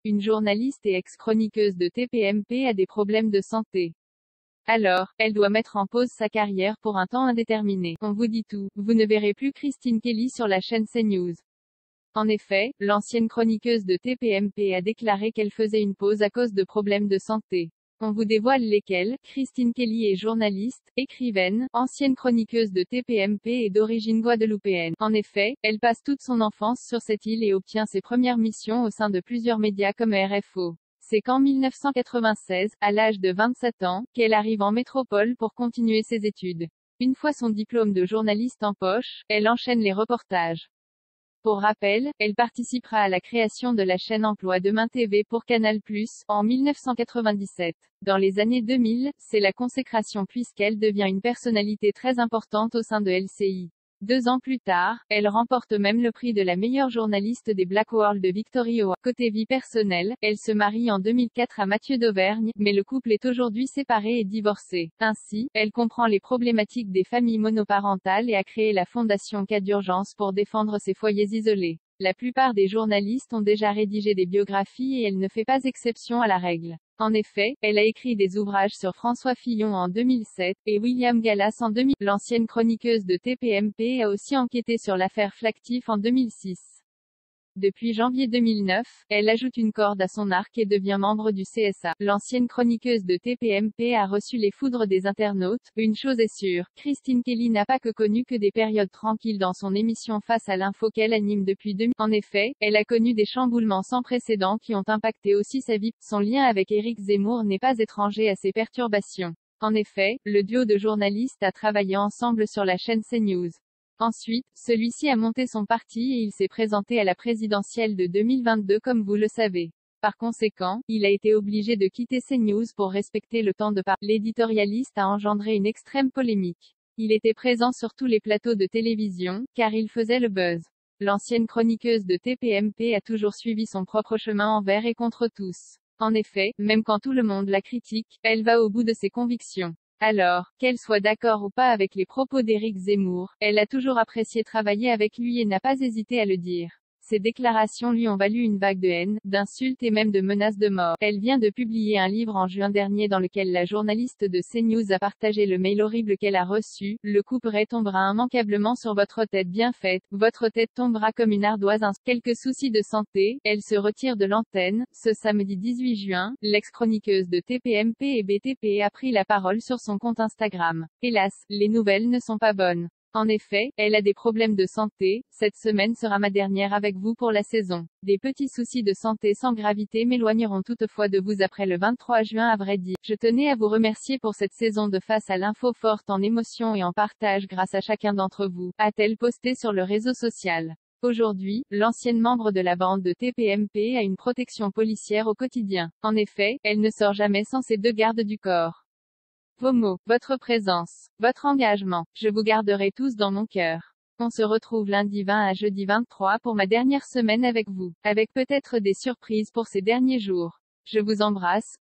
Une journaliste et ex-chroniqueuse de TPMP a des problèmes de santé. Alors, elle doit mettre en pause sa carrière pour un temps indéterminé. On vous dit tout, vous ne verrez plus Christine Kelly sur la chaîne CNews. En effet, l'ancienne chroniqueuse de TPMP a déclaré qu'elle faisait une pause à cause de problèmes de santé. On vous dévoile lesquels. Christine Kelly est journaliste, écrivaine, ancienne chroniqueuse de TPMP et d'origine guadeloupéenne. En effet, elle passe toute son enfance sur cette île et obtient ses premières missions au sein de plusieurs médias comme RFO. C'est qu'en 1996, à l'âge de 27 ans, qu'elle arrive en métropole pour continuer ses études. Une fois son diplôme de journaliste en poche, elle enchaîne les reportages. Pour rappel, elle participera à la création de la chaîne Emploi Demain TV pour Canal+, en 1997. Dans les années 2000, c'est la consécration puisqu'elle devient une personnalité très importante au sein de LCI. 2 ans plus tard, elle remporte même le prix de la meilleure journaliste des Black World de Victory Award. Côté vie personnelle, elle se marie en 2004 à Mathieu d'Auvergne, mais le couple est aujourd'hui séparé et divorcé. Ainsi, elle comprend les problématiques des familles monoparentales et a créé la fondation Cas d'urgence pour défendre ces foyers isolés. La plupart des journalistes ont déjà rédigé des biographies et elle ne fait pas exception à la règle. En effet, elle a écrit des ouvrages sur François Fillon en 2007, et William Gallas en 2000. L'ancienne chroniqueuse de TPMP a aussi enquêté sur l'affaire Flactif en 2006. Depuis janvier 2009, elle ajoute une corde à son arc et devient membre du CSA. L'ancienne chroniqueuse de TPMP a reçu les foudres des internautes. Une chose est sûre, Christine Kelly n'a pas connu que des périodes tranquilles dans son émission Face à l'info qu'elle anime depuis 2000. En effet, elle a connu des chamboulements sans précédent qui ont impacté aussi sa vie. Son lien avec Éric Zemmour n'est pas étranger à ces perturbations. En effet, le duo de journalistes a travaillé ensemble sur la chaîne CNews. Ensuite, celui-ci a monté son parti et il s'est présenté à la présidentielle de 2022 comme vous le savez. Par conséquent, il a été obligé de quitter CNews pour respecter le temps de parole. L'éditorialiste a engendré une extrême polémique. Il était présent sur tous les plateaux de télévision, car il faisait le buzz. L'ancienne chroniqueuse de TPMP a toujours suivi son propre chemin envers et contre tous. En effet, même quand tout le monde la critique, elle va au bout de ses convictions. Alors, qu'elle soit d'accord ou pas avec les propos d'Éric Zemmour, elle a toujours apprécié travailler avec lui et n'a pas hésité à le dire. Ces déclarations lui ont valu une vague de haine, d'insultes et même de menaces de mort. Elle vient de publier un livre en juin dernier dans lequel la journaliste de CNews a partagé le mail horrible qu'elle a reçu. Le couperet tombera immanquablement sur votre tête bien faite, votre tête tombera comme une ardoise. Quelques soucis de santé, elle se retire de l'antenne. Ce samedi 18 juin, l'ex-chroniqueuse de TPMP et BTP a pris la parole sur son compte Instagram. Hélas, les nouvelles ne sont pas bonnes. En effet, elle a des problèmes de santé. Cette semaine sera ma dernière avec vous pour la saison. Des petits soucis de santé sans gravité m'éloigneront toutefois de vous après le 23 juin à vrai dire. Je tenais à vous remercier pour cette saison de Face à l'info forte en émotion et en partage grâce à chacun d'entre vous, a-t-elle posté sur le réseau social. Aujourd'hui, l'ancienne membre de la bande de TPMP a une protection policière au quotidien. En effet, elle ne sort jamais sans ses 2 gardes du corps. Vos mots, votre présence, votre engagement, je vous garderai tous dans mon cœur. On se retrouve lundi 20 à jeudi 23 pour ma dernière semaine avec vous, avec peut-être des surprises pour ces derniers jours. Je vous embrasse.